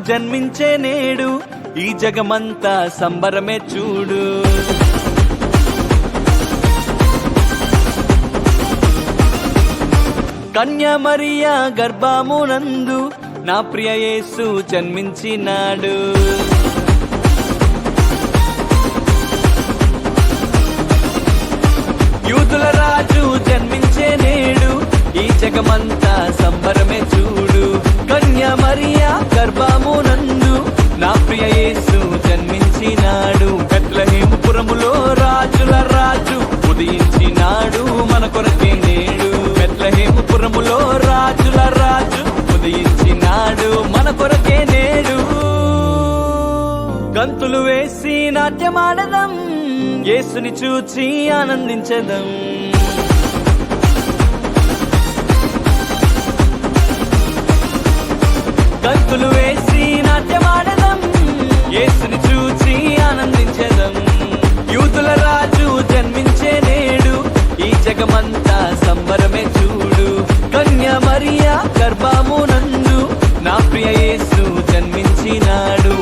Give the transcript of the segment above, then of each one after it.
జన్మించే నేడు ఈ జగమంతా సంబరమే చూడు. కన్యా మరియా గర్భమునందు నా ప్రియ యేసు జన్మించినాడు. యూదుల రాజు జన్మించే నేడు ఈ జగమంతా సంబరమే చూడు. కన్యా మరియా గర్భమునందు నా ప్రియ యేసు జన్మించినాడు. బెత్లెహేముపురములో రాజుల రాజు ఉదయించినాడు మన కొరకే నేడు. బెత్లెహేముపురములో రాజుల రాజు ఉదయించినాడు మన కొరకే నేడు. గంతులు వేసి నాట్యమాడదాం, యేసుని చూచి ఆనందించదం. గంతులు వేసి నాట్యమాడదాం, యేసుని చూచి ఆనందించదం. యూదుల రాజు జన్మించే నేడు ఈ జగమంతా సంబరమే చూడు. కన్యా మరియా గర్భమునందు నా ప్రియ యేసు జన్మించినాడు.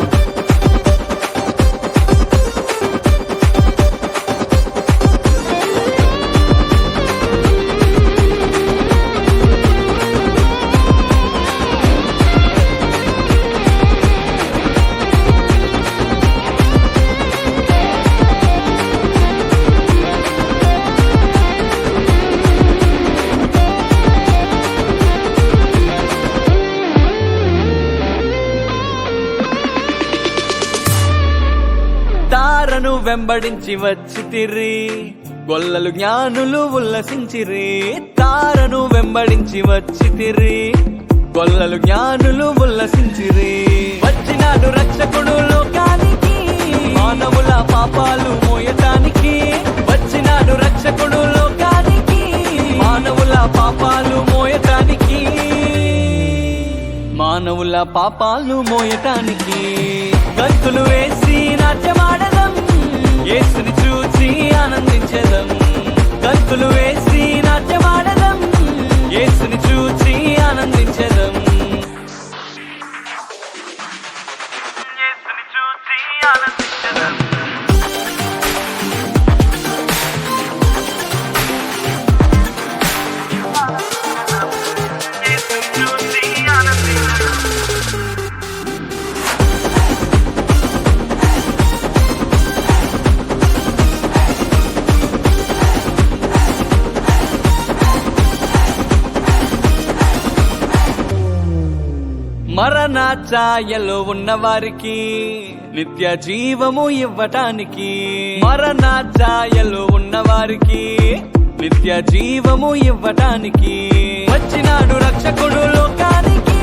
తారను వెంబడించి వచ్చితిరి, గొల్లలు జ్ఞానులు ఉల్లసించిరి. తారను వెంబడించి వచ్చితిరి, గొల్లలు జ్ఞానులు ఉల్లసించిరి. వచ్చినాడు రక్షకుడు లోకానికి, మానవుల పాపాలు మోయటానికి. వచ్చినాడు రక్షకుడు లోకానికి, మానవుల పాపాలు మోయటానికి. మానవుల పాపాలు మోయటానికి. గంతులు వేసి నాట్యమాడదాం, యేసుని చూచి ఆనందించదం. గంతులు వేసి నాట్యమాడదాం, యేసుని చూచి ఆనందించదం. యేసుని చూచి ఆనందించదం. మరణ ఛాయలో ఉన్న వారికి నిత్య జీవము ఇవ్వటానికి. మరణ ఛాయలో ఉన్న వారికి నిత్య జీవము ఇవ్వటానికి. వచ్చినాడు రక్షకుడు లోకానికి,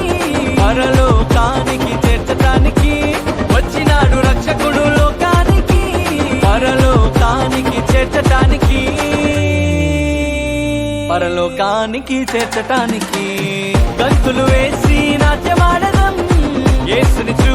పరలోకానికి చేర్చటానికి. వచ్చినాడు రక్షకుడు లోకానికి, పరలోకానికి చేర్చటానికి. పరలోకానికి చేర్చటానికి. గంతులు వేసి నాట్యమాడదాం, యేసుని చూ